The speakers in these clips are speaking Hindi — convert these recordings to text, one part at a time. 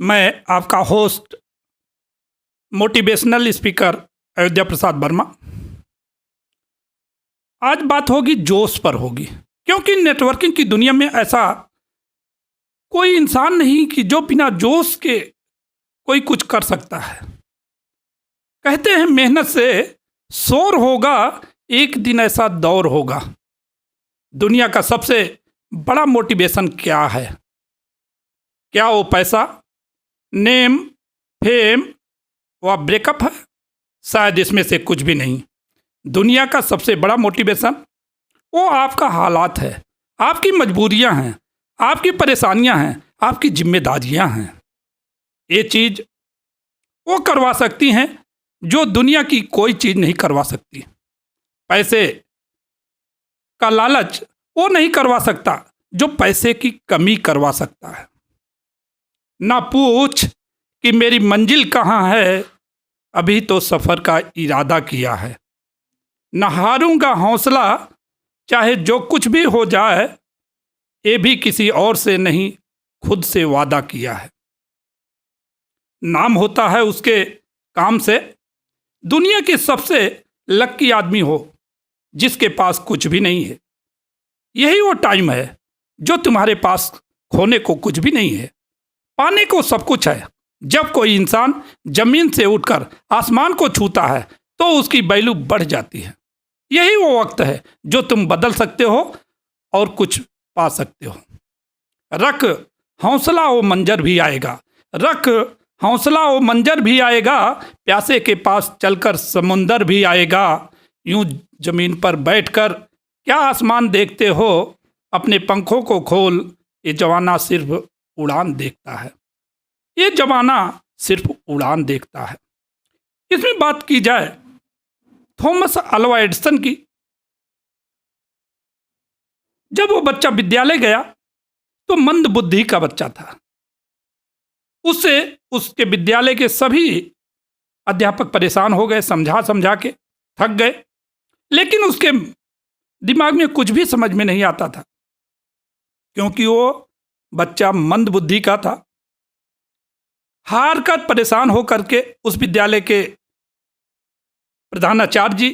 मैं आपका host motivational speaker Ayodhya Prasad Verma. आज बात होगी जोश पर होगी, क्योंकि नेटवर्किंग की दुनिया में ऐसा कोई इंसान नहीं कि जो बिना जोश के कोई कुछ कर सकता है। कहते हैं मेहनत से शोर होगा, एक दिन ऐसा दौर होगा। दुनिया का सबसे बड़ा मोटिवेशन क्या है? क्या वो पैसा, नेम, फेम व ब्रेकअप है? शायद इसमें से कुछ भी नहीं। दुनिया का सबसे बड़ा मोटिवेशन वो आपका हालात है, आपकी मजबूरियां हैं, आपकी परेशानियां हैं, आपकी जिम्मेदारियां हैं। ये चीज़ वो करवा सकती हैं जो दुनिया की कोई चीज़ नहीं करवा सकती। पैसे का लालच वो नहीं करवा सकता जो पैसे की कमी करवा सकता है। ना पूछ कि मेरी मंजिल कहाँ है, अभी तो सफ़र का इरादा किया है। न हारूंगा हौसला, चाहे जो कुछ भी हो जाए, ये भी किसी और से नहीं, खुद से वादा किया है। नाम होता है उसके काम से, दुनिया के सबसे लकी आदमी हो जिसके पास कुछ भी नहीं है। यही वो टाइम है जो तुम्हारे पास खोने को कुछ भी नहीं है, पाने को सब कुछ है। जब कोई इंसान जमीन से उठकर आसमान को छूता है तो उसकी वैल्यू बढ़ जाती है। यही वो वक्त है जो तुम बदल सकते हो और कुछ पा सकते हो। रख हौसला, वो मंजर भी आएगा। रख हौसला, वो मंजर भी आएगा। प्यासे के पास चलकर समुंदर भी आएगा। यूं जमीन पर बैठकर क्या आसमान देखते हो? अपने पंखों को खोल, ये जमाना सिर्फ उड़ान देखता है। ये जमाना सिर्फ उड़ान देखता है। इसमें बात की जाए थॉमस अल्वा एडिसन की। जब वो बच्चा विद्यालय गया तो मंद बुद्धि का बच्चा था। उससे उसके विद्यालय के सभी अध्यापक परेशान हो गए, समझा समझा के थक गए, लेकिन उसके दिमाग में कुछ भी समझ में नहीं आता था, क्योंकि वो बच्चा मंद बुद्धि का था। हार कर परेशान होकर के उस विद्यालय के प्रधानाचार्य जी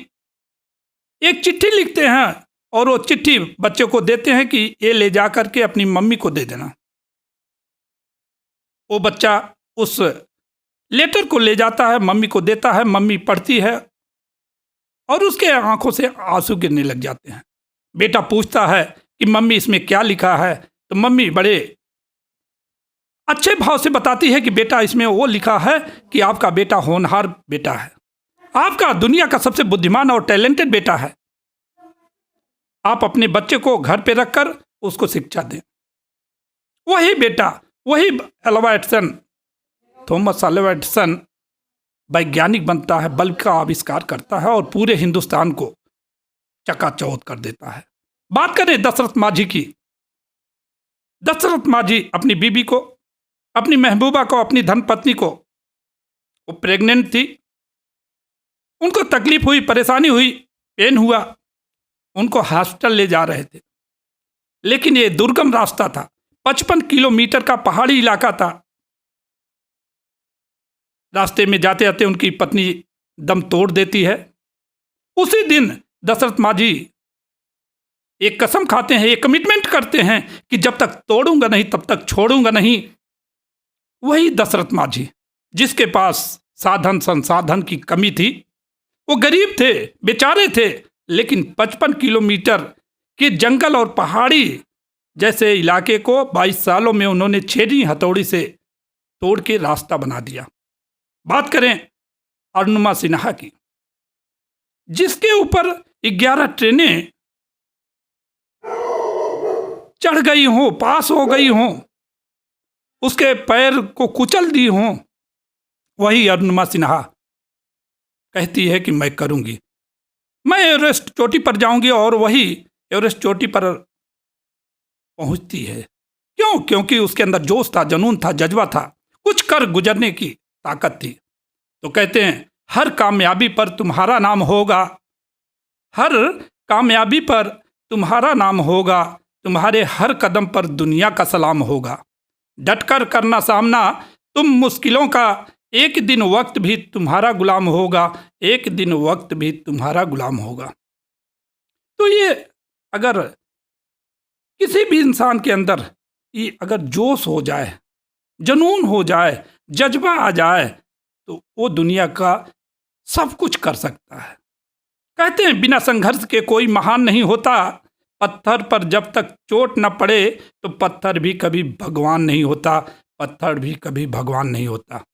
एक चिट्ठी लिखते हैं और वो चिट्ठी बच्चे को देते हैं कि ये ले जा करके अपनी मम्मी को दे देना। वो बच्चा उस लेटर को ले जाता है, मम्मी को देता है। मम्मी पढ़ती है और उसके आंखों से आंसू गिरने लग जाते हैं। बेटा पूछता है कि मम्मी इसमें क्या लिखा है? तो मम्मी बड़े अच्छे भाव से बताती है कि बेटा इसमें वो लिखा है कि आपका बेटा होनहार बेटा है, आपका दुनिया का सबसे बुद्धिमान और टैलेंटेड बेटा है। आप अपने बच्चे को घर पे रखकर उसको शिक्षा दें। वही बेटा, वही Alva Edison, Thomas Alva Edison वैज्ञानिक बनता है, बल्ब का आविष्कार करता है और पूरे हिंदुस्तान को चकाचौंध कर देता है। बात करें दशरथ माझी की। दशरथ माझी अपनी बीबी को, अपनी महबूबा को, अपनी धर्मपत्नी को, वो प्रेग्नेंट थी, उनको तकलीफ हुई, परेशानी हुई, पेन हुआ, उनको हॉस्पिटल ले जा रहे थे। लेकिन ये दुर्गम रास्ता था, 55 किलोमीटर का पहाड़ी इलाका था। रास्ते में जाते जाते उनकी पत्नी दम तोड़ देती है। उसी दिन दशरथ माझी एक कसम खाते हैं, एक कमिटमेंट करते हैं कि जब तक तोड़ूंगा नहीं तब तक छोड़ूंगा नहीं। वही दशरथ माझी जिसके पास साधन संसाधन की कमी थी, वो गरीब थे, बेचारे थे, लेकिन 55 किलोमीटर के जंगल और पहाड़ी जैसे इलाके को 22 सालों में उन्होंने छेनी हथौड़ी से तोड़ के रास्ता बना दिया। बात करें अरुणिमा सिन्हा की, जिसके ऊपर 11 ट्रेनें चढ़ गई हों, पास हो गई हों, उसके पैर को कुचल दी हों, वही अरुणिमा सिन्हा कहती है कि मैं करूंगी, मैं एवरेस्ट चोटी पर जाऊंगी। और वही एवरेस्ट चोटी पर पहुंचती है। क्यों? क्योंकि उसके अंदर जोश था, जुनून था, जज्बा था, कुछ कर गुजरने की ताकत थी। तो कहते हैं हर कामयाबी पर तुम्हारा नाम होगा, हर कामयाबी पर तुम्हारा नाम होगा, तुम्हारे हर कदम पर दुनिया का सलाम होगा। डटकर करना सामना, तुम मुश्किलों का एक दिन वक्त भी तुम्हारा गुलाम होगा, एक दिन वक्त भी तुम्हारा गुलाम होगा। तो ये अगर किसी भी इंसान के अंदर ये अगर जोश हो जाए, जुनून हो जाए, जज्बा आ जाए, तो वो दुनिया का सब कुछ कर सकता है। कहते हैं बिना संघर्ष के कोई महान नहीं होता, पत्थर पर जब तक चोट न पड़े तो पत्थर भी कभी भगवान नहीं होता, पत्थर भी कभी भगवान नहीं होता।